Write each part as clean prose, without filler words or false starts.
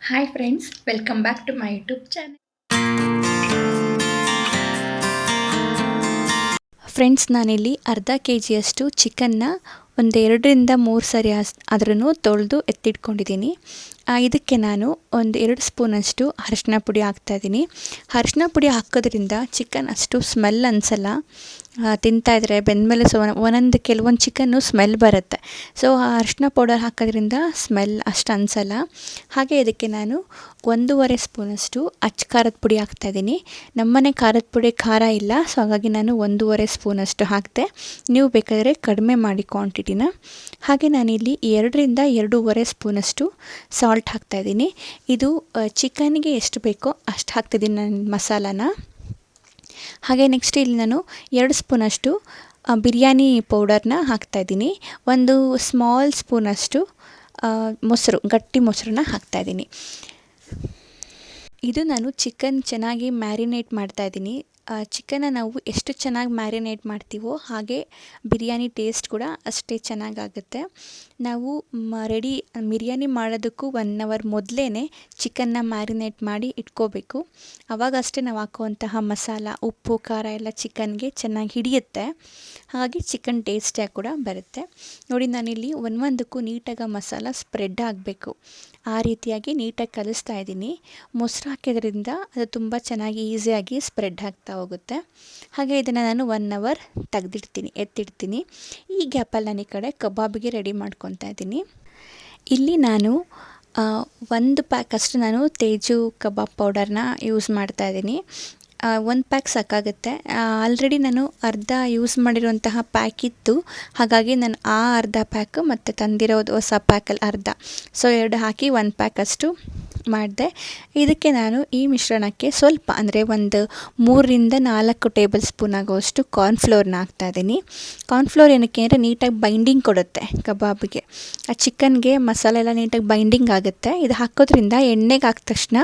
Hi friends, welcome back to my YouTube channel. Friends, ನಾನಿಲ್ಲಿ ಅರ್ಧ K ಜಿಯಷ್ಟು ಚಿಕನ್ನ ಒಂದು 2-3 ಸರಿ ಆದ್ರೂ ತೊಳೆದು ಎತ್ತಿಟ್ಕೊಂಡಿದ್ದೀನಿ. ಇದಕ್ಕೆ ನಾನು ಒಂದು 2 ಸ್ಪೂನಷ್ಟು ಅರಿಶಿನ ಪುಡಿ ಹಾಕ್ತಾಯಿದ್ದೀನಿ. ಅರಿಶಿನ ಪುಡಿ ಹಾಕೋದ್ರಿಂದ ಚಿಕನ್ ಅಷ್ಟು ಸ್ಮೆಲ್ ಅನಿಸಲ್ಲ. ತಿಂತಾಯಿದ್ರೆ ಬೆಂದಮೇಲೆ ಒಂದೊಂದು ಕೆಲವೊಂದು ಚಿಕನ್ನು ಸ್ಮೆಲ್ ಬರುತ್ತೆ. ಸೊ ಆ ಅರಿಶಿನ ಪೌಡರ್ ಹಾಕೋದ್ರಿಂದ ಸ್ಮೆಲ್ ಅಷ್ಟು ಅನಿಸಲ್ಲ. ಹಾಗೆ ಇದಕ್ಕೆ ನಾನು 1.5 ಸ್ಪೂನಷ್ಟು ಅಚ್ಚ ಖಾರದ ಪುಡಿ ಹಾಕ್ತಾಯಿದ್ದೀನಿ. ನಮ್ಮನೆ ಖಾರದ ಪುಡಿ ಖಾರ ಇಲ್ಲ, ಸೊ ಹಾಗಾಗಿ ನಾನು 1.5 ಸ್ಪೂನಷ್ಟು ಹಾಕಿದೆ. ನೀವು ಬೇಕಾದರೆ ಕಡಿಮೆ ಮಾಡಿ ಕ್ವಾಂಟಿಟಿನ. ಹಾಗೆ ನಾನಿಲ್ಲಿ 2-2.5 ಸ್ಪೂನಷ್ಟು ಸಾಲ್ಟ್ ಹಾಕ್ತಾಯಿದ್ದೀನಿ. ಇದು ಚಿಕನ್ಗೆ ಎಷ್ಟು ಬೇಕೋ ಅಷ್ಟು ಹಾಕ್ತಿದ್ದೀನಿ ನಾನು ಮಸಾಲಾನ. ಹಾಗೆ ನೆಕ್ಸ್ಟ್ ಇಲ್ಲಿ ನಾನು 2 ಸ್ಪೂನಷ್ಟು ಬಿರಿಯಾನಿ ಪೌಡರ್ನ ಹಾಕ್ತಾಯಿದ್ದೀನಿ. ಒಂದು ಸ್ಮಾಲ್ ಸ್ಪೂನಷ್ಟು ಮೊಸರು, ಗಟ್ಟಿ ಮೊಸರನ್ನ ಹಾಕ್ತಾಯಿದ್ದೀನಿ. ಇದು ನಾನು ಚಿಕನ್ ಚೆನ್ನಾಗಿ ಮ್ಯಾರಿನೇಟ್ ಮಾಡ್ತಾಯಿದ್ದೀನಿ. ಚಿಕನ್ನ ನಾವು ಎಷ್ಟು ಚೆನ್ನಾಗಿ ಮ್ಯಾರಿನೇಟ್ ಮಾಡ್ತೀವೋ ಹಾಗೆ ಬಿರಿಯಾನಿ ಟೇಸ್ಟ್ ಕೂಡ ಅಷ್ಟೇ ಚೆನ್ನಾಗಾಗುತ್ತೆ. ನಾವು ಬಿರಿಯಾನಿ ಮಾಡೋದಕ್ಕೂ 1 ಅವರ್ ಮೊದಲೇ ಚಿಕನ್ನ ಮ್ಯಾರಿನೇಟ್ ಮಾಡಿ ಇಟ್ಕೋಬೇಕು. ಆವಾಗಷ್ಟೇ ನಾವು ಹಾಕುವಂತಹ ಮಸಾಲ, ಉಪ್ಪು, ಖಾರ ಎಲ್ಲ ಚಿಕನ್ಗೆ ಚೆನ್ನಾಗಿ ಹಿಡಿಯುತ್ತೆ. ಹಾಗಾಗಿ ಚಿಕನ್ ಟೇಸ್ಟಿಯಾಗಿ ಕೂಡ ಬರುತ್ತೆ. ನೋಡಿ, ನಾನಿಲ್ಲಿ ಒಂದೊಂದಕ್ಕೂ ನೀಟಾಗಿ ಮಸಾಲ ಸ್ಪ್ರೆಡ್ ಆಗಬೇಕು, ಆ ರೀತಿಯಾಗಿ ನೀಟಾಗಿ ಕಲಿಸ್ತಾ ಇದ್ದೀನಿ. ಮೊಸರು ಹಾಕಿದ್ರಿಂದ ಅದು ತುಂಬ ಚೆನ್ನಾಗಿ ಈಸಿಯಾಗಿ ಸ್ಪ್ರೆಡ್ ಆಗ್ತಾ ಹೋಗುತ್ತೆ. ಹಾಗೆ ಇದನ್ನು ನಾನು 1 ಅವರ್ ಎತ್ತಿಡ್ತೀನಿ. ಈ ಗ್ಯಾಪಲ್ಲಿ ನಾನು ಈ ಕಡೆ ಕಬಾಬಿಗೆ ರೆಡಿ ಮಾಡ್ಕೊತಾ ಇದ್ದೀನಿ. ಇಲ್ಲಿ ನಾನು 1 ಪ್ಯಾಕ್ ಅಷ್ಟು ನಾನು ತೇಜು ಕಬಾಬ್ ಪೌಡರ್ನ ಯೂಸ್ ಮಾಡ್ತಾಯಿದ್ದೀನಿ. 1 ಪ್ಯಾಕ್ ಸಾಕಾಗುತ್ತೆ. ಆಲ್ರೆಡಿ ನಾನು ಅರ್ಧ ಯೂಸ್ ಮಾಡಿರುವಂತಹ ಪ್ಯಾಕ್ ಇತ್ತು, ಹಾಗಾಗಿ ನಾನು ಆ ಅರ್ಧ ಪ್ಯಾಕ್ ಮತ್ತು ತಂದಿರೋದು ಹೊಸ ಪ್ಯಾಕಲ್ಲಿ ಅರ್ಧ, ಸೊ 2 ಹಾಕಿ 1 ಪ್ಯಾಕ್ ಅಷ್ಟು ಮಾಡಿದೆ. ಇದಕ್ಕೆ ನಾನು ಈ ಮಿಶ್ರಣಕ್ಕೆ ಸ್ವಲ್ಪ ಅಂದರೆ ಒಂದು 3-4 ಟೇಬಲ್ ಸ್ಪೂನ್ ಆಗುವಷ್ಟು ಕಾರ್ನ್ಫ್ಲೋರ್ನ ಹಾಕ್ತಾಯಿದ್ದೀನಿ. ಕಾರ್ನ್ಫ್ಲೋರ್ ಏನಕ್ಕೆ ಅಂದರೆ ನೀಟಾಗಿ ಬೈಂಡಿಂಗ್ ಕೊಡುತ್ತೆ ಕಬಾಬಿಗೆ. ಆ ಚಿಕನ್ಗೆ ಮಸಾಲೆ ಎಲ್ಲ ನೀಟಾಗಿ ಬೈಂಡಿಂಗ್ ಆಗುತ್ತೆ. ಇದು ಹಾಕೋದ್ರಿಂದ ಎಣ್ಣೆಗೆ ಹಾಕಿದ ತಕ್ಷಣ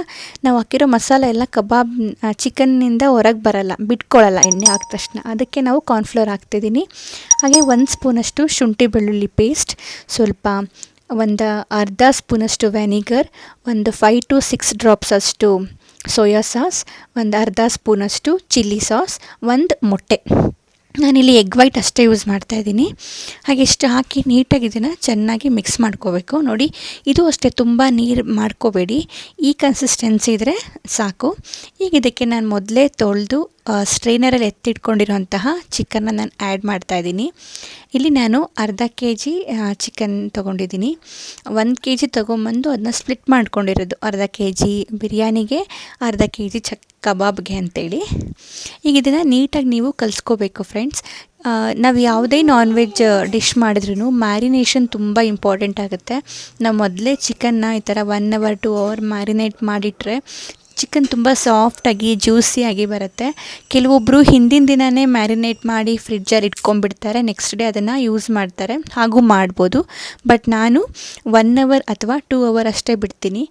ನಾವು ಹಾಕಿರೋ ಮಸಾಲೆ ಎಲ್ಲ ಕಬಾಬ್ ಚಿಕನ್ನಿಂದ ಹೊರಗೆ ಬರಲ್ಲ, ಬಿಟ್ಕೊಳ್ಳಲ್ಲ ಎಣ್ಣೆ ಹಾಕಿದ ತಕ್ಷಣ. ಅದಕ್ಕೆ ನಾವು ಕಾರ್ನ್ಫ್ಲೋರ್ ಹಾಕ್ತಿದ್ದೀನಿ. ಹಾಗೆ 1 ಸ್ಪೂನಷ್ಟು ಶುಂಠಿ ಬೆಳ್ಳುಳ್ಳಿ ಪೇಸ್ಟ್, ಸ್ವಲ್ಪ ಒಂದು ಅರ್ಧ ಸ್ಪೂನಷ್ಟು ವೆನಿಗರ್, ಒಂದು 5-6 ಡ್ರಾಪ್ಸ್ ಅಷ್ಟು ಸೋಯಾ ಸಾಸ್, ಒಂದು ಅರ್ಧ ಸ್ಪೂನಷ್ಟು ಚಿಲ್ಲಿ ಸಾಸ್, 1 ಮೊಟ್ಟೆ. ನಾನಿಲ್ಲಿ ಎಗ್ ವೈಟ್ ಅಷ್ಟೇ ಯೂಸ್ ಮಾಡ್ತಾಯಿದ್ದೀನಿ. ಹಾಗೆ ಇಷ್ಟು ಹಾಕಿ ನೀಟಾಗಿ ಇದನ್ನು ಚೆನ್ನಾಗಿ ಮಿಕ್ಸ್ ಮಾಡ್ಕೋಬೇಕು. ನೋಡಿ, ಇದು ಅಷ್ಟೇ ತುಂಬ ನೀರು ಮಾಡ್ಕೋಬೇಡಿ, ಈ ಕನ್ಸಿಸ್ಟೆನ್ಸಿ ಇದ್ದರೆ ಸಾಕು. ಈಗ ಇದಕ್ಕೆ ನಾನು ಮೊದಲೇ ತೊಳೆದು ಸ್ಟ್ರೈನರಲ್ಲಿ ಎತ್ತಿಟ್ಕೊಂಡಿರೋಂತಹ ಚಿಕನ್ನ ನಾನು ಆ್ಯಡ್ ಮಾಡ್ತಾಯಿದ್ದೀನಿ. ಇಲ್ಲಿ ನಾನು ಅರ್ಧ ಕೆ ಜಿ ಚಿಕನ್ ತೊಗೊಂಡಿದ್ದೀನಿ. 1 ಕೆ ಜಿ ತೊಗೊಂಬಂದು ಅದನ್ನ ಸ್ಪ್ಲಿಟ್ ಮಾಡ್ಕೊಂಡಿರೋದು, ಅರ್ಧ ಕೆ ಜಿ ಬಿರಿಯಾನಿಗೆ, ಅರ್ಧ ಕೆ ಜಿ ಕಬಾಬ್ಗೆ ಅಂತೇಳಿ. ಈಗ ಇದನ್ನು ನೀಟಾಗಿ ನೀವು ಕಲಿಸ್ಕೋಬೇಕು ಫ್ರೆಂಡ್ಸ್. ನಾವು ಯಾವುದೇ ನಾನ್ ವೆಜ್ ಡಿಶ್ ಮಾಡಿದ್ರೂ ಮ್ಯಾರಿನೇಷನ್ ತುಂಬ ಇಂಪಾರ್ಟೆಂಟ್ ಆಗುತ್ತೆ. ನಾವು ಮೊದಲೇ ಚಿಕನ್ನ ಈ ಥರ 1 ಅವರ್ 2 ಅವರ್ ಮ್ಯಾರಿನೇಟ್ ಮಾಡಿಟ್ರೆ ಚಿಕನ್ ತುಂಬ ಸಾಫ್ಟಾಗಿ ಜ್ಯೂಸಿಯಾಗಿ ಬರುತ್ತೆ. ಕೆಲವೊಬ್ಬರು ಹಿಂದಿನ ದಿನವೇ ಮ್ಯಾರಿನೇಟ್ ಮಾಡಿ ಫ್ರಿಡ್ಜಲ್ಲಿ ಇಟ್ಕೊಂಡ್ಬಿಡ್ತಾರೆ, ನೆಕ್ಸ್ಟ್ ಡೇ ಅದನ್ನು ಯೂಸ್ ಮಾಡ್ತಾರೆ, ಹಾಗೂ ಮಾಡ್ಬೋದು. ಬಟ್ ನಾನು 1 ಅವರ್ ಅಥವಾ 2 ಅವರ್ ಅಷ್ಟೇ ಬಿಡ್ತೀನಿ.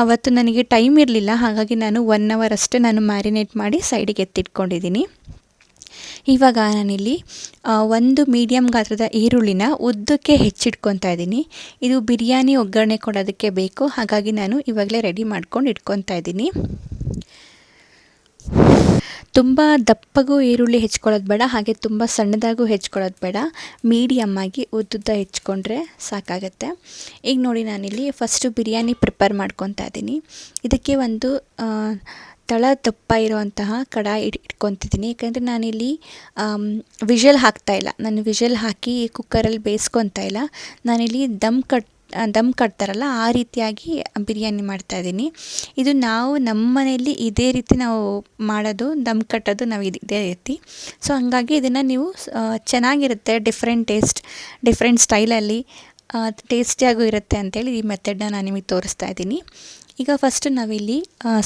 ಆವತ್ತು ನನಗೆ ಟೈಮ್ ಇರಲಿಲ್ಲ, ಹಾಗಾಗಿ ನಾನು 1 ಅವರ್ ಅಷ್ಟೇ ನಾನು ಮ್ಯಾರಿನೇಟ್ ಮಾಡಿ ಸೈಡಿಗೆ ಎತ್ತಿಟ್ಕೊಂಡಿದ್ದೀನಿ. ಇವಾಗ ನಾನಿಲ್ಲಿ 1 ಮೀಡಿಯಮ್ ಗಾತ್ರದ ಈರುಳ್ಳಿನ ಉದ್ದಕ್ಕೆ ಹೆಚ್ಚಿಟ್ಕೊತಾ ಇದ್ದೀನಿ. ಇದು ಬಿರಿಯಾನಿ ಒಗ್ಗರಣೆ ಕೊಡೋದಕ್ಕೆ ಬೇಕು, ಹಾಗಾಗಿ ನಾನು ಇವಾಗಲೇ ರೆಡಿ ಮಾಡ್ಕೊಂಡು ಇಟ್ಕೊತಾ ಇದ್ದೀನಿ. ತುಂಬ ದಪ್ಪಗೂ ಈರುಳ್ಳಿ ಹೆಚ್ಕೊಳ್ಳೋದು ಬೇಡ, ಹಾಗೆ ತುಂಬ ಸಣ್ಣದಾಗೂ ಹೆಚ್ಕೊಳ್ಳೋದು ಬೇಡ, ಮೀಡಿಯಮ್ಮಾಗಿ ಉದ್ದುದ್ದ ಹೆಚ್ಕೊಂಡ್ರೆ ಸಾಕಾಗುತ್ತೆ. ಈಗ ನೋಡಿ, ನಾನಿಲ್ಲಿ ಫಸ್ಟು ಬಿರಿಯಾನಿ ಪ್ರಿಪೇರ್ ಮಾಡ್ಕೊತಾ ಇದ್ದೀನಿ. ಇದಕ್ಕೆ ಒಂದು ತಳ ದಪ್ಪ ಇರೋವಂತಹ ಕಡಾಯಿ ಇಟ್ಕೊತಿದ್ದೀನಿ. ಯಾಕಂದರೆ ನಾನಿಲ್ಲಿ ವಿಷಲ್ ಹಾಕ್ತಾಯಿಲ್ಲ, ನಾನು ವಿಷಲ್ ಹಾಕಿ ಕುಕ್ಕರಲ್ಲಿ ಬೇಯಿಸ್ಕೊತಾ ಇಲ್ಲ. ನಾನಿಲ್ಲಿ ದಮ್ ಕಟ್ತಾರಲ್ಲ ಆ ರೀತಿಯಾಗಿ ಬಿರಿಯಾನಿ ಮಾಡ್ತಾಯಿದ್ದೀನಿ. ಇದು ನಾವು ನಮ್ಮ ಮನೆಯಲ್ಲಿ ಇದೇ ರೀತಿ ನಾವು ಮಾಡೋದು, ದಮ್ ಕಟ್ಟೋದು ನಾವು ಇದೇ ರೀತಿ. ಸೊ ಹಾಗಾಗಿ ಇದನ್ನು ನೀವು ಚೆನ್ನಾಗಿರುತ್ತೆ, ಡಿಫ್ರೆಂಟ್ ಸ್ಟೈಲಲ್ಲಿ ಟೇಸ್ಟಿಯಾಗೂ ಇರುತ್ತೆ ಅಂಥೇಳಿ ಈ ಮೆಥಡನ್ನ ನಾನು ನಿಮಗೆ ತೋರಿಸ್ತಾ ಇದ್ದೀನಿ. ಈಗ ಫಸ್ಟು ನಾವಿಲ್ಲಿ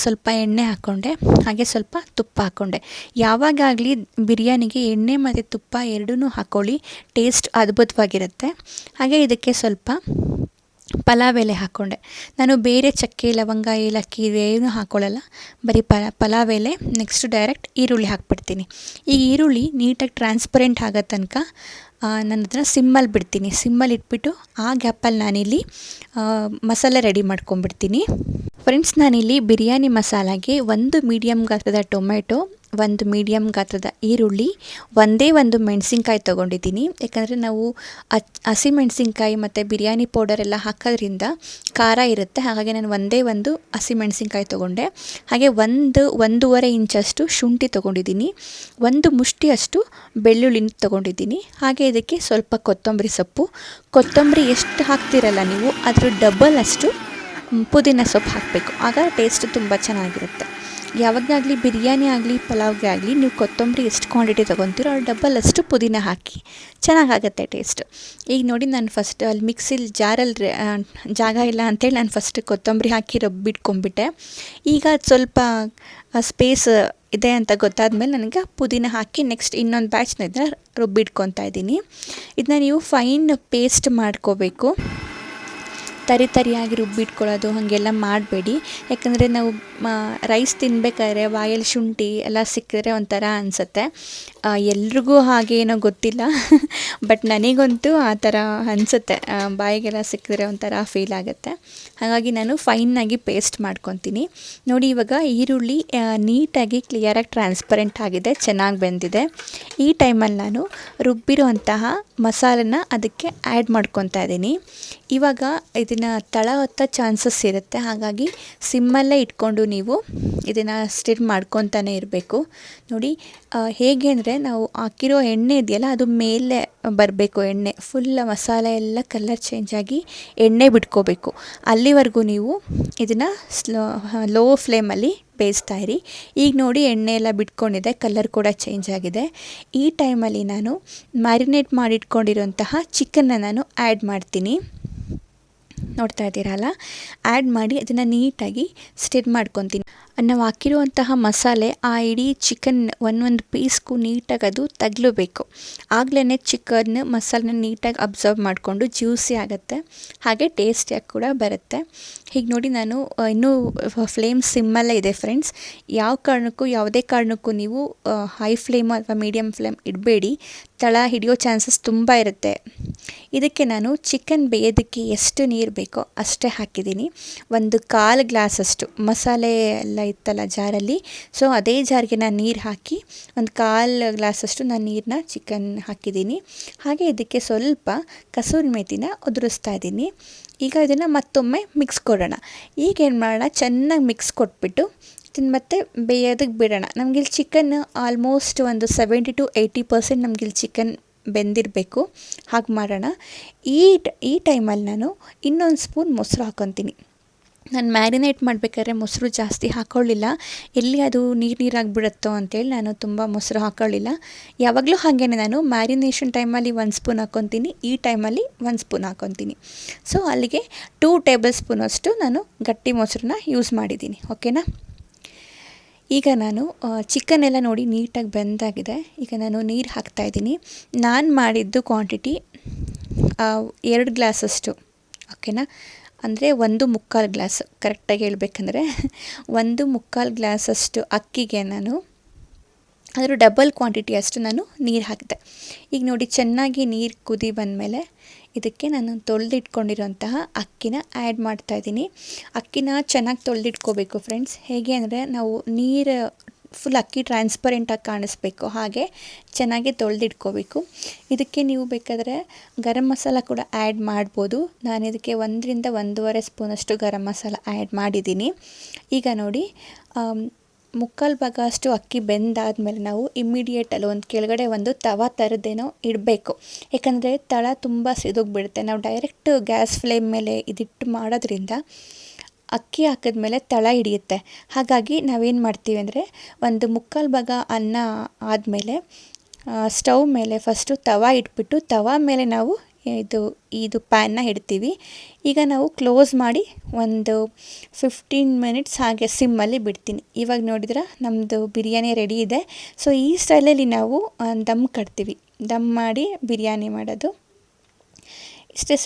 ಸ್ವಲ್ಪ ಎಣ್ಣೆ ಹಾಕ್ಕೊಂಡೆ, ಹಾಗೆ ಸ್ವಲ್ಪ ತುಪ್ಪ ಹಾಕ್ಕೊಂಡೆ. ಯಾವಾಗಲಿ ಬಿರಿಯಾನಿಗೆ ಎಣ್ಣೆ ಮತ್ತು ತುಪ್ಪ ಎರಡೂ ಹಾಕ್ಕೊಳ್ಳಿ, ಟೇಸ್ಟ್ ಅದ್ಭುತವಾಗಿರುತ್ತೆ. ಹಾಗೆ ಇದಕ್ಕೆ ಸ್ವಲ್ಪ ಪಲಾವ್ ಎಲೆ ಹಾಕ್ಕೊಂಡೆ. ನಾನು ಬೇರೆ ಚಕ್ಕೆ, ಲವಂಗ, ಏಲಕ್ಕಿ ಇವೇನು ಹಾಕ್ಕೊಳ್ಳಲ್ಲ, ಬರೀ ಪಲಾವ್ ಎಲೆ. ನೆಕ್ಸ್ಟ್ ಡೈರೆಕ್ಟ್ ಈರುಳ್ಳಿ ಹಾಕ್ಬಿಡ್ತೀನಿ. ಈ ಈರುಳ್ಳಿ ನೀಟಾಗಿ ಟ್ರಾನ್ಸ್ಪರೆಂಟ್ ಆಗೋ ತನಕ ನಾನು ಅದನ್ನು ಸಿಮ್ಮಲ್ಲಿ ಬಿಡ್ತೀನಿ. ಸಿಮ್ಮಲ್ಲಿ ಇಟ್ಬಿಟ್ಟು ಆ ಗ್ಯಾಪಲ್ಲಿ ನಾನಿಲ್ಲಿ ಮಸಾಲೆ ರೆಡಿ ಮಾಡ್ಕೊಂಬಿಡ್ತೀನಿ. ಫ್ರೆಂಡ್ಸ್, ನಾನಿಲ್ಲಿ ಬಿರಿಯಾನಿ ಮಸಾಲಾಗೆ ಒಂದು ಮೀಡಿಯಮ್ ಗಾತ್ರದ ಟೊಮೆಟೊ, ಒಂದು ಮೀಡಿಯಮ್ ಗಾತ್ರದ ಈರುಳ್ಳಿ, ಒಂದೇ ಒಂದು ಮೆಣಸಿನ್ಕಾಯಿ ತೊಗೊಂಡಿದ್ದೀನಿ. ಯಾಕಂದರೆ ನಾವು ಹಸಿಮೆಣಸಿನ್ಕಾಯಿ ಮತ್ತು ಬಿರಿಯಾನಿ ಪೌಡರ್ ಎಲ್ಲ ಹಾಕೋದ್ರಿಂದ ಖಾರ ಇರುತ್ತೆ. ಹಾಗಾಗಿ ನಾನು ಒಂದೇ ಒಂದು ಹಸಿಮೆಣಸಿನ್ಕಾಯಿ ತೊಗೊಂಡೆ. ಹಾಗೆ ಒಂದೂವರೆ ಇಂಚಷ್ಟು ಶುಂಠಿ ತೊಗೊಂಡಿದ್ದೀನಿ. ಒಂದು ಮುಷ್ಟಿಯಷ್ಟು ಬೆಳ್ಳುಳ್ಳಿನ ತೊಗೊಂಡಿದ್ದೀನಿ. ಹಾಗೆ ಇದಕ್ಕೆ ಸ್ವಲ್ಪ ಕೊತ್ತಂಬರಿ ಸೊಪ್ಪು. ಕೊತ್ತಂಬರಿ ಎಷ್ಟು ಹಾಕ್ತಿರಲ್ಲ ನೀವು ಅದ್ರ ಡಬಲ್ ಅಷ್ಟು ಪುದೀನ ಸೊಪ್ಪು ಹಾಕಬೇಕು. ಆಗ ಟೇಸ್ಟ್ ತುಂಬ ಚೆನ್ನಾಗಿರುತ್ತೆ. ಯಾವಾಗಲಾಗಲಿ ಬಿರಿಯಾನಿ ಆಗಲಿ ಪಲಾವ್ಗೆ ಆಗಲಿ ನೀವು ಕೊತ್ತಂಬರಿ ಎಷ್ಟು ಕ್ವಾಂಟಿಟಿ ತೊಗೊತೀರೋ ಅದ್ರ ಡಬಲ್ ಅಷ್ಟು ಪುದೀನ ಹಾಕಿ, ಚೆನ್ನಾಗಾಗುತ್ತೆ ಟೇಸ್ಟ್. ಈಗ ನೋಡಿ, ನಾನು ಫಸ್ಟ್ ಅಲ್ಲಿ ಮಿಕ್ಸಿಲಿ ಜಾರಲ್ಲಿ ಜಾಗ ಇಲ್ಲ ಅಂಥೇಳಿ ನಾನು ಫಸ್ಟ್ ಕೊತ್ತಂಬರಿ ಹಾಕಿ ರುಬ್ಬಿಟ್ಕೊಂಡ್ಬಿಟ್ಟೆ. ಈಗ ಅದು ಸ್ವಲ್ಪ ಸ್ಪೇಸ್ ಇದೆ ಅಂತ ಗೊತ್ತಾದ್ಮೇಲೆ ನನಗೆ ಪುದೀನ ಹಾಕಿ ನೆಕ್ಸ್ಟ್ ಇನ್ನೊಂದು ಬ್ಯಾಚ್ನ ಇದನ್ನ ರುಬ್ಬಿಟ್ಕೊತಾ ಇದ್ದೀನಿ. ಇದನ್ನ ನೀವು ಫೈನ್ ಪೇಸ್ಟ್ ಮಾಡ್ಕೋಬೇಕು. ತರಿಯಾಗಿ ರುಬ್ಬಿಟ್ಕೊಳ್ಳೋದು ಹಾಗೆಲ್ಲ ಮಾಡಬೇಡಿ. ಯಾಕಂದರೆ ನಾವು ರೈಸ್ ತಿನ್ನಬೇಕಾದ್ರೆ ಬಾಯಲ್ಲಿ ಶುಂಠಿ ಎಲ್ಲ ಸಿಕ್ಕಿದ್ರೆ ಒಂಥರ ಅನಿಸುತ್ತೆ. ಎಲ್ರಿಗೂ ಹಾಗೇನೋ ಗೊತ್ತಿಲ್ಲ, ಬಟ್ ನನಗಂತೂ ಆ ಥರ ಅನಿಸುತ್ತೆ. ಬಾಯಿಗೆಲ್ಲ ಸಿಕ್ಕಿದ್ರೆ ಒಂಥರ ಫೀಲ್ ಆಗುತ್ತೆ. ಹಾಗಾಗಿ ನಾನು ಫೈನಾಗಿ ಪೇಸ್ಟ್ ಮಾಡ್ಕೊತೀನಿ. ನೋಡಿ, ಇವಾಗ ಈರುಳ್ಳಿ ನೀಟಾಗಿ ಕ್ಲಿಯರಾಗಿ ಟ್ರಾನ್ಸ್ಪರೆಂಟ್ ಆಗಿದೆ, ಚೆನ್ನಾಗಿ ಬೆಂದಿದೆ. ಈ ಟೈಮಲ್ಲಿ ನಾನು ರುಬ್ಬಿರುವಂತಹ ಮಸಾಲನ ಅದಕ್ಕೆ ಆ್ಯಡ್ ಮಾಡ್ಕೊತಾ ಇದ್ದೀನಿ. ಇವಾಗ ಇದನ್ನು ತಳ ಹೊತ್ತ ಚಾನ್ಸಸ್ ಇರುತ್ತೆ. ಹಾಗಾಗಿ ಸಿಮ್ಮಲ್ಲೇ ಇಟ್ಕೊಂಡು ನೀವು ಇದನ್ನು ಸ್ಟಿರ್ ಮಾಡ್ಕೊತಾನೆ ಇರಬೇಕು. ನೋಡಿ, ಹೇಗೆ ಅಂದರೆ ನಾವು ಹಾಕಿರೋ ಎಣ್ಣೆ ಇದೆಯಲ್ಲ ಅದು ಮೇಲೆ ಬರಬೇಕು. ಎಣ್ಣೆ ಫುಲ್ ಮಸಾಲೆ ಎಲ್ಲ ಕಲರ್ ಚೇಂಜ್ ಆಗಿ ಎಣ್ಣೆ ಬಿಟ್ಕೋಬೇಕು. ಅಲ್ಲಿವರೆಗೂ ನೀವು ಇದನ್ನು ಲೋ ಫ್ಲೇಮಲ್ಲಿ ಬೇಯಿಸ್ತಾ ಇರಿ. ಈಗ ನೋಡಿ, ಎಣ್ಣೆ ಎಲ್ಲ ಬಿಟ್ಕೊಂಡಿದೆ, ಕಲರ್ ಕೂಡ ಚೇಂಜ್ ಆಗಿದೆ. ಈ ಟೈಮಲ್ಲಿ ನಾನು ಮ್ಯಾರಿನೇಟ್ ಮಾಡಿಟ್ಕೊಂಡಿರೋಂತಹ ಚಿಕನ್ನ ನಾನು ಆ್ಯಡ್ ಮಾಡ್ತೀನಿ. ನೋಡ್ತಾ ಇದ್ದೀರಲ್ಲ, ಆ್ಯಡ್ ಮಾಡಿ ಅದನ್ನು ನೀಟಾಗಿ ಸ್ಟಿರ್ ಮಾಡ್ಕೊತೀನಿ. ನಾವು ಹಾಕಿರುವಂತಹ ಮಸಾಲೆ ಆ ಇಡೀ ಚಿಕನ್ ಒಂದೊಂದು ಪೀಸ್ಗೂ ನೀಟಾಗಿ ಅದು ತಗಲಬೇಕು. ಆಗಲೇ ಚಿಕನ್ ಮಸಾಲೆನ ನೀಟಾಗಿ ಅಬ್ಸರ್ವ್ ಮಾಡಿಕೊಂಡು ಜ್ಯೂಸಿ ಆಗುತ್ತೆ, ಹಾಗೆ ಟೇಸ್ಟಿಯಾಗಿ ಕೂಡ ಬರುತ್ತೆ. ಹೀಗೆ ನೋಡಿ, ನಾನು ಇನ್ನೂ ಫ್ಲೇಮ್ ಸಿಮ್ಮಲ್ಲೇ ಇದೆ ಫ್ರೆಂಡ್ಸ್. ಯಾವುದೇ ಕಾರಣಕ್ಕೂ ನೀವು ಹೈ ಫ್ಲೇಮು ಅಥವಾ ಮೀಡಿಯಮ್ ಫ್ಲೇಮ್ ಇಡಬೇಡಿ, ತಳ ಹಿಡಿಯೋ ಚಾನ್ಸಸ್ ತುಂಬ ಇರುತ್ತೆ. ಇದಕ್ಕೆ ನಾನು ಚಿಕನ್ ಬೇಯೋದಕ್ಕೆ ಎಷ್ಟು ನೀರು ಬೇಕೋ ಅಷ್ಟೇ ಹಾಕಿದ್ದೀನಿ. ಒಂದು 1/4 ಗ್ಲಾಸಷ್ಟು ಮಸಾಲೆ ಎಲ್ಲ ಇತ್ತಲ್ಲ ಜಾರಲ್ಲಿ, ಸೊ ಅದೇ ಜಾರಿಗೆ ನಾನು ನೀರು ಹಾಕಿ ಒಂದು 1/4 ಗ್ಲಾಸಷ್ಟು ನಾನು ನೀರನ್ನ ಚಿಕನ್ ಹಾಕಿದ್ದೀನಿ. ಹಾಗೆ ಇದಕ್ಕೆ ಸ್ವಲ್ಪ ಕಸೂರಿ ಮೇಥಿನ ಉದುರಿಸ್ತಾ ಇದ್ದೀನಿ. ಈಗ ಇದನ್ನು ಮತ್ತೊಮ್ಮೆ ಮಿಕ್ಸ್ ಕೊಡೋಣ. ಈಗ ಏನು ಮಾಡೋಣ, ಚೆನ್ನಾಗಿ ಮಿಕ್ಸ್ ಕೊಟ್ಬಿಟ್ಟು ಇದನ್ನು ಮತ್ತೆ ಬೇಯೋದಕ್ಕೆ ಬಿಡೋಣ. ನಮಗಿಲ್ಲಿ ಚಿಕನ್ ಆಲ್ಮೋಸ್ಟ್ ಒಂದು 70 to 80% ನಮಗಿಲ್ಲಿ ಚಿಕನ್ ಬೆಂದಿರಬೇಕು. ಹಾಗೆ ಮಾಡೋಣ. ಈ ಟೈಮಲ್ಲಿ ನಾನು ಇನ್ನೊಂದು ಸ್ಪೂನ್ ಮೊಸರು ಹಾಕ್ಕೊತೀನಿ. ನಾನು ಮ್ಯಾರಿನೇಟ್ ಮಾಡಬೇಕಾದ್ರೆ ಮೊಸರು ಜಾಸ್ತಿ ಹಾಕ್ಕೊಳ್ಳಿಲ್ಲ, ಎಲ್ಲಿ ಅದು ನೀರಾಗಿಬಿಡುತ್ತೋ ಅಂಥೇಳಿ ನಾನು ತುಂಬ ಮೊಸರು ಹಾಕ್ಕೊಳ್ಳಿಲ್ಲ. ಯಾವಾಗಲೂ ಹಾಗೇ ನಾನು ಮ್ಯಾರಿನೇಷನ್ ಟೈಮಲ್ಲಿ 1 ಸ್ಪೂನ್ ಹಾಕ್ಕೊತೀನಿ, ಈ ಟೈಮಲ್ಲಿ 1 ಸ್ಪೂನ್ ಹಾಕ್ಕೊತೀನಿ. ಸೊ ಅಲ್ಲಿಗೆ 2 ಟೇಬಲ್ ಸ್ಪೂನಷ್ಟು ನಾನು ಗಟ್ಟಿ ಮೊಸರನ್ನ ಯೂಸ್ ಮಾಡಿದ್ದೀನಿ. ಓಕೆನಾ? ಈಗ ನಾನು ಚಿಕನ್ ಎಲ್ಲ ನೋಡಿ ನೀಟಾಗಿ ಬೆಂದಾಗಿದೆ. ಈಗ ನಾನು ನೀರು ಹಾಕ್ತಾಯಿದ್ದೀನಿ. ನಾನು ಮಾಡಿದ್ದು ಕ್ವಾಂಟಿಟಿ 2 ಗ್ಲಾಸಷ್ಟು. ಓಕೆನಾ? ಅಂದರೆ 1/4 ಗ್ಲಾಸ್, ಕರೆಕ್ಟಾಗಿ ಹೇಳ್ಬೇಕಂದ್ರೆ 1/4 ಗ್ಲಾಸಷ್ಟು ಅಕ್ಕಿಗೆ ನಾನು ಅದರ ಡಬಲ್ ಕ್ವಾಂಟಿಟಿ ಅಷ್ಟು ನಾನು ನೀರು ಹಾಕಿದೆ. ಈಗ ನೋಡಿ, ಚೆನ್ನಾಗಿ ನೀರು ಕುದಿ ಬಂದಮೇಲೆ ಇದಕ್ಕೆ ನಾನು ತೊಳೆದಿಟ್ಕೊಂಡಿರೋಂತಹ ಅಕ್ಕಿನ ಆ್ಯಡ್ ಮಾಡ್ತಾಯಿದ್ದೀನಿ. ಅಕ್ಕಿನ ಚೆನ್ನಾಗಿ ತೊಳೆದಿಟ್ಕೋಬೇಕು ಫ್ರೆಂಡ್ಸ್. ಹೇಗೆ ಅಂದರೆ ನಾವು ನೀರು ಫುಲ್ ಅಕ್ಕಿ ಟ್ರಾನ್ಸ್ಪರೆಂಟಾಗಿ ಕಾಣಿಸ್ಬೇಕು, ಹಾಗೆ ಚೆನ್ನಾಗಿ ತೊಳೆದಿಟ್ಕೋಬೇಕು. ಇದಕ್ಕೆ ನೀವು ಬೇಕಾದರೆ ಗರಂ ಮಸಾಲ ಕೂಡ ಆ್ಯಡ್ ಮಾಡ್ಬೋದು. ನಾನು ಇದಕ್ಕೆ 1 ರಿಂದ 1.5 ಸ್ಪೂನಷ್ಟು ಗರಂ ಮಸಾಲ ಆ್ಯಡ್ ಮಾಡಿದ್ದೀನಿ. ಈಗ ನೋಡಿ, 3/4 ಭಾಗ ಅಷ್ಟು ಅಕ್ಕಿ ಬೆಂದಾದಮೇಲೆ ನಾವು ಇಮ್ಮಿಡಿಯೇಟಲ್ಲಿ ಕೆಳಗಡೆ ಒಂದು ತವಾ ಥರದ್ದೇನೋ ಇಡಬೇಕು. ಯಾಕಂದರೆ ತಳ ತುಂಬ ಸಿದೋಗ್ಬಿಡುತ್ತೆ. ನಾವು ಡೈರೆಕ್ಟ್ ಗ್ಯಾಸ್ ಫ್ಲೇಮ್ ಮೇಲೆ ಇದಿಟ್ಟು ಮಾಡೋದ್ರಿಂದ ಅಕ್ಕಿ ಹಾಕಿದ್ಮೇಲೆ ತಳ ಹಿಡಿಯುತ್ತೆ. ಹಾಗಾಗಿ ನಾವೇನು ಮಾಡ್ತೀವಿ ಅಂದರೆ, 1/4 ಭಾಗ ಅನ್ನ ಆದಮೇಲೆ ಸ್ಟವ್ ಮೇಲೆ ಫಸ್ಟು ತವಾ ಇಟ್ಬಿಟ್ಟು ತವಾ ಮೇಲೆ ನಾವು ಇದು ಪ್ಯಾನ್ನ ಇಡ್ತೀವಿ. ಈಗ ನಾವು ಕ್ಲೋಸ್ ಮಾಡಿ ಒಂದು 15 ಮಿನಿಟ್ಸ್ ಹಾಗೆ ಸಿಮ್ಮಲ್ಲಿ ಬಿಡ್ತೀನಿ. ಇವಾಗ ನೋಡಿದ್ರೆ ನಮ್ಮದು ಬಿರಿಯಾನಿ ರೆಡಿ ಇದೆ. ಸೊ ಈ ಸ್ಟೈಲಲ್ಲಿ ನಾವು ದಮ್ ಕಟ್ತೀವಿ. ದಮ್ ಮಾಡಿ ಬಿರಿಯಾನಿ ಮಾಡೋದು.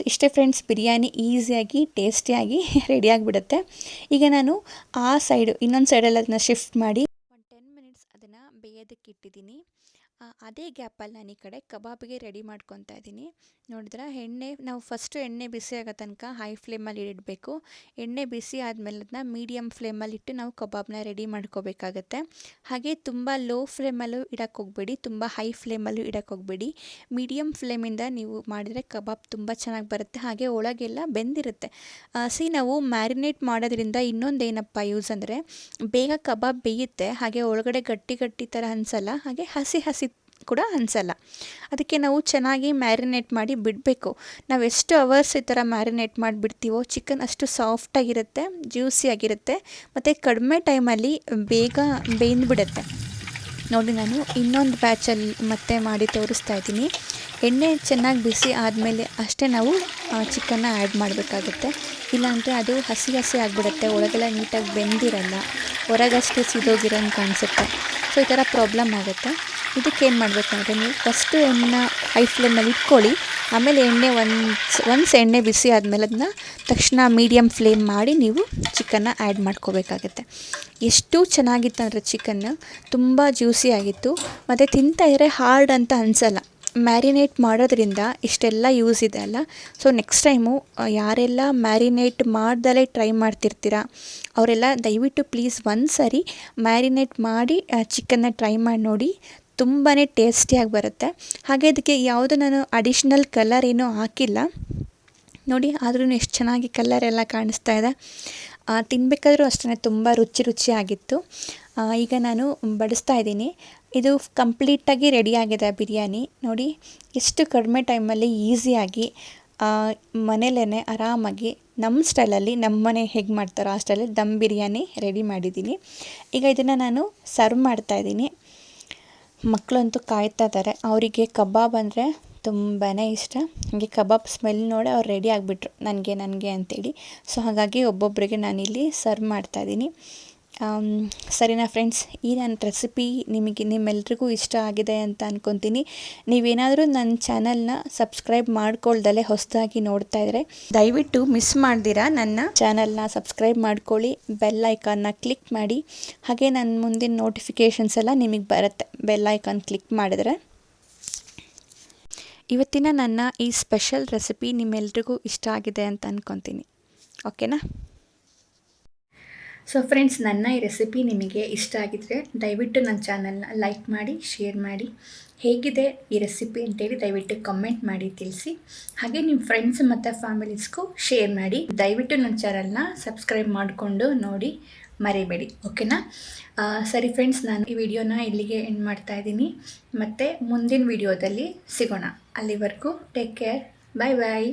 ಇಷ್ಟೇ ಫ್ರೆಂಡ್ಸ್, ಬಿರಿಯಾನಿ ಈಸಿಯಾಗಿ ಟೇಸ್ಟಿಯಾಗಿ ರೆಡಿಯಾಗಿಬಿಡುತ್ತೆ. ಈಗ ನಾನು ಇನ್ನೊಂದು ಸೈಡಲ್ಲಿ ಅದನ್ನು ಶಿಫ್ಟ್ ಮಾಡಿ 10 ಮಿನಿಟ್ಸ್ ಅದನ್ನು ಬೇಯೋದಕ್ಕೆ ಇಟ್ಟಿದ್ದೀನಿ. ಅದೇ ಗ್ಯಾಪಲ್ಲಿ ನಾನು ಈ ಕಡೆ ಕಬಾಬಿಗೆ ರೆಡಿ ಮಾಡ್ಕೊತಾ ಇದ್ದೀನಿ. ನೋಡಿದ್ರೆ ನಾವು ಫಸ್ಟು ಎಣ್ಣೆ ಬಿಸಿ ಆಗೋ ತನಕ ಹೈ ಫ್ಲೇಮಲ್ಲಿ ಇಡಬೇಕು. ಎಣ್ಣೆ ಬಿಸಿ ಆದಮೇಲೆ ಅದನ್ನ ಮೀಡಿಯಮ್ ಫ್ಲೇಮಲ್ಲಿ ಇಟ್ಟು ನಾವು ಕಬಾಬ್ನ ರೆಡಿ ಮಾಡ್ಕೋಬೇಕಾಗತ್ತೆ. ಹಾಗೆ ತುಂಬ ಲೋ ಫ್ಲೇಮಲ್ಲೂ ಇಡಕ್ಕೆ ಹೋಗಬೇಡಿ, ತುಂಬ ಹೈ ಫ್ಲೇಮಲ್ಲೂ ಇಡಕ್ಕೆ ಹೋಗಬೇಡಿ. ಮೀಡಿಯಮ್ ಫ್ಲೇಮಿಂದ ನೀವು ಮಾಡಿದರೆ ಕಬಾಬ್ ತುಂಬ ಚೆನ್ನಾಗಿ ಬರುತ್ತೆ, ಹಾಗೆ ಒಳಗೆಲ್ಲ ಬೆಂದಿರುತ್ತೆ. ನಾವು ಮ್ಯಾರಿನೇಟ್ ಮಾಡೋದ್ರಿಂದ ಇನ್ನೊಂದೇನಪ್ಪ ಯೂಸ್ ಅಂದರೆ ಬೇಗ ಕಬಾಬ್ ಬೇಯುತ್ತೆ, ಹಾಗೆ ಒಳಗಡೆ ಗಟ್ಟಿ ಗಟ್ಟಿ ಥರ ಅನಿಸಲ್ಲ, ಹಾಗೆ ಹಸಿ ಹಸಿ ಕೂಡ ಅನಿಸಲ್ಲ. ಅದಕ್ಕೆ ನಾವು ಚೆನ್ನಾಗಿ ಮ್ಯಾರಿನೇಟ್ ಮಾಡಿ ಬಿಡಬೇಕು. ನಾವು ಎಷ್ಟು ಅವರ್ಸ್ ಈ ಥರ ಮ್ಯಾರಿನೇಟ್ ಮಾಡಿಬಿಡ್ತೀವೋ ಚಿಕನ್ ಅಷ್ಟು ಸಾಫ್ಟಾಗಿರುತ್ತೆ, ಜ್ಯೂಸಿಯಾಗಿರುತ್ತೆ, ಮತ್ತು ಕಡಿಮೆ ಟೈಮಲ್ಲಿ ಬೇಗ ಬೇಯ್ದುಬಿಡುತ್ತೆ. ನೋಡಿ, ನಾನು ಇನ್ನೊಂದು ಬ್ಯಾಚಲ್ಲಿ ಮತ್ತೆ ಮಾಡಿ ತೋರಿಸ್ತಾ ಇದ್ದೀನಿ. ಎಣ್ಣೆ ಚೆನ್ನಾಗಿ ಬಿಸಿ ಆದಮೇಲೆ ಅಷ್ಟೇ ನಾವು ಚಿಕನ್ನ ಆ್ಯಡ್ ಮಾಡಬೇಕಾಗುತ್ತೆ. ಇಲ್ಲಾಂದರೆ ಅದು ಹಸಿ ಹಸಿ ಆಗಿಬಿಡುತ್ತೆ, ಒಳಗೆಲ್ಲ ನೀಟಾಗಿ ಬೆಂದಿರಲ್ಲ, ಹೊರಗಷ್ಟೇ ಸಿದೋಗಿರೋಂಗೆ ಕಾಣಿಸುತ್ತೆ. ಸೊ ಈ ಥರ ಪ್ರಾಬ್ಲಮ್ ಆಗುತ್ತೆ. ಇದಕ್ಕೇನು ಮಾಡಬೇಕಂದ್ರೆ ನೀವು ಫಸ್ಟು ಎಣ್ಣೆ ಹೈ ಫ್ಲೇಮಲ್ಲಿ ಇಟ್ಕೊಳ್ಳಿ, ಆಮೇಲೆ ಒನ್ಸ್ ಎಣ್ಣೆ ಬಿಸಿ ಆದಮೇಲೆ ಅದನ್ನ ತಕ್ಷಣ ಮೀಡಿಯಮ್ ಫ್ಲೇಮ್ ಮಾಡಿ ನೀವು ಚಿಕನ್ನ ಆ್ಯಡ್ ಮಾಡ್ಕೋಬೇಕಾಗತ್ತೆ. ಎಷ್ಟು ಚೆನ್ನಾಗಿತ್ತಂದರೆ ಚಿಕನ್ನು ತುಂಬ ಜ್ಯೂಸಿ ಆಗಿತ್ತು, ಮತ್ತು ತಿಂತಾಯಿದ್ರೆ ಹಾರ್ಡ್ ಅಂತ ಅನಿಸಲ್ಲ. ಮ್ಯಾರಿನೇಟ್ ಮಾಡೋದ್ರಿಂದ ಇಷ್ಟೆಲ್ಲ ಯೂಸ್ ಇದೆ ಅಲ್ಲ. ಸೊ ನೆಕ್ಸ್ಟ್ ಟೈಮು ಯಾರೆಲ್ಲ ಮ್ಯಾರಿನೇಟ್ ಮಾಡ್ದಲೇ ಟ್ರೈ ಮಾಡ್ತಿರ್ತೀರ ಅವರೆಲ್ಲ ದಯವಿಟ್ಟು ಪ್ಲೀಸ್ ಒಂದು ಸಾರಿ ಮ್ಯಾರಿನೇಟ್ ಮಾಡಿ ಚಿಕನ್ನ ಟ್ರೈ ಮಾಡಿ ನೋಡಿ, ತುಂಬಾ ಟೇಸ್ಟಿಯಾಗಿ ಬರುತ್ತೆ. ಹಾಗೆ ಅದಕ್ಕೆ ಯಾವುದು ನಾನು ಅಡಿಷ್ನಲ್ ಕಲರ್ ಏನೂ ಹಾಕಿಲ್ಲ ನೋಡಿ, ಆದ್ರೂ ಎಷ್ಟು ಚೆನ್ನಾಗಿ ಕಲರ್ ಎಲ್ಲ ಕಾಣಿಸ್ತಾ ಇದೆ. ತಿನ್ನಬೇಕಾದ್ರೂ ಅಷ್ಟೇ ತುಂಬ ರುಚಿಯಾಗಿತ್ತು. ಈಗ ನಾನು ಬಡಿಸ್ತಾ ಇದ್ದೀನಿ. ಇದು ಕಂಪ್ಲೀಟಾಗಿ ರೆಡಿಯಾಗಿದೆ ಬಿರಿಯಾನಿ. ನೋಡಿ ಎಷ್ಟು ಕಡಿಮೆ ಟೈಮಲ್ಲಿ ಈಸಿಯಾಗಿ ಮನೇಲೇ ಆರಾಮಾಗಿ ನಮ್ಮ ಸ್ಟೈಲಲ್ಲಿ, ನಮ್ಮ ಮನೆ ಹೇಗೆ ಮಾಡ್ತಾರೋ ಆ ಸ್ಟೈಲಲ್ಲಿ ದಮ್ ಬಿರಿಯಾನಿ ರೆಡಿ ಮಾಡಿದ್ದೀನಿ. ಈಗ ಇದನ್ನು ನಾನು ಸರ್ವ್ ಮಾಡ್ತಾಯಿದ್ದೀನಿ. ಮಕ್ಕಳಂತೂ ಕಾಯ್ತಾ ಇದ್ದಾರೆ, ಅವರಿಗೆ ಕಬಾಬ್ ಅಂದರೆ ತುಂಬಾ ಇಷ್ಟ. ಹಾಗೆ ಕಬಾಬ್ ಸ್ಮೆಲ್ ನೋಡಿ ಅವ್ರು ರೆಡಿ ಆಗಿಬಿಟ್ರು ನನಗೆ ಅಂತೇಳಿ. ಸೊ ಹಾಗಾಗಿ ಒಬ್ಬೊಬ್ಬರಿಗೆ ನಾನಿಲ್ಲಿ ಸರ್ವ್ ಮಾಡ್ತಾಯಿದ್ದೀನಿ. ಸರಿನಾ ಫ್ರೆಂಡ್ಸ್, ಈ ನನ್ನ ರೆಸಿಪಿ ನಿಮ್ಮೆಲ್ರಿಗೂ ಇಷ್ಟ ಆಗಿದೆ ಅಂತ ಅಂದ್ಕೊತೀನಿ. ನೀವೇನಾದರೂ ನನ್ನ ಚಾನಲ್ನ ಸಬ್ಸ್ಕ್ರೈಬ್ ಮಾಡ್ಕೊಳ್ದಲೇ ಹೊಸದಾಗಿ ನೋಡ್ತಾ ಇದ್ದರೆ ದಯವಿಟ್ಟು ಮಿಸ್ ಮಾಡ್ದಿರಾ ನನ್ನ ಚಾನಲ್ನ ಸಬ್ಸ್ಕ್ರೈಬ್ ಮಾಡ್ಕೊಳ್ಳಿ, ಬೆಲ್ ಐಕಾನ್ನ ಕ್ಲಿಕ್ ಮಾಡಿ. ಹಾಗೆ ನನ್ನ ಮುಂದಿನ ನೋಟಿಫಿಕೇಷನ್ಸ್ ಎಲ್ಲ ನಿಮಗೆ ಬರುತ್ತೆ ಬೆಲ್ ಐಕಾನ್ ಕ್ಲಿಕ್ ಮಾಡಿದ್ರೆ. ಇವತ್ತಿನ ನನ್ನ ಈ ಸ್ಪೆಷಲ್ ರೆಸಿಪಿ ನಿಮ್ಮೆಲ್ರಿಗೂ ಇಷ್ಟ ಆಗಿದೆ ಅಂತ ಅಂದ್ಕೊತೀನಿ. ಓಕೆನಾ? ಸೊ ಫ್ರೆಂಡ್ಸ್, ನನ್ನ ಈ ರೆಸಿಪಿ ನಿಮಗೆ ಇಷ್ಟ ಆಗಿದ್ರೆ ದಯವಿಟ್ಟು ನನ್ನ ಚಾನಲ್ನ ಲೈಕ್ ಮಾಡಿ, ಶೇರ್ ಮಾಡಿ. ಹೇಗಿದೆ ಈ ರೆಸಿಪಿ ಅಂತೇಳಿ ದಯವಿಟ್ಟು ಕಮೆಂಟ್ ಮಾಡಿ ತಿಳಿಸಿ. ಹಾಗೆ ನಿಮ್ಮ ಫ್ರೆಂಡ್ಸ್ ಮತ್ತು ಫ್ಯಾಮಿಲೀಸ್ಗೂ ಶೇರ್ ಮಾಡಿ. ದಯವಿಟ್ಟು ನನ್ನ ಚಾನಲ್ನ ಸಬ್ಸ್ಕ್ರೈಬ್ ಮಾಡಿಕೊಂಡು ನೋಡಿ, ಮರಿಬೇಡಿ. ಓಕೆನಾ? ಸರಿ ಫ್ರೆಂಡ್ಸ್, ನಾನು ಈ ವಿಡಿಯೋನ ಇಲ್ಲಿಗೆ ಎಂಡ್ ಮಾಡ್ತಾ ಇದ್ದೀನಿ. ಮತ್ತು ಮುಂದಿನ ವಿಡಿಯೋದಲ್ಲಿ ಸಿಗೋಣ. ಅಲ್ಲಿವರೆಗೂ ಟೇಕ್ ಕೇರ್. ಬಾಯ್ ಬಾಯ್.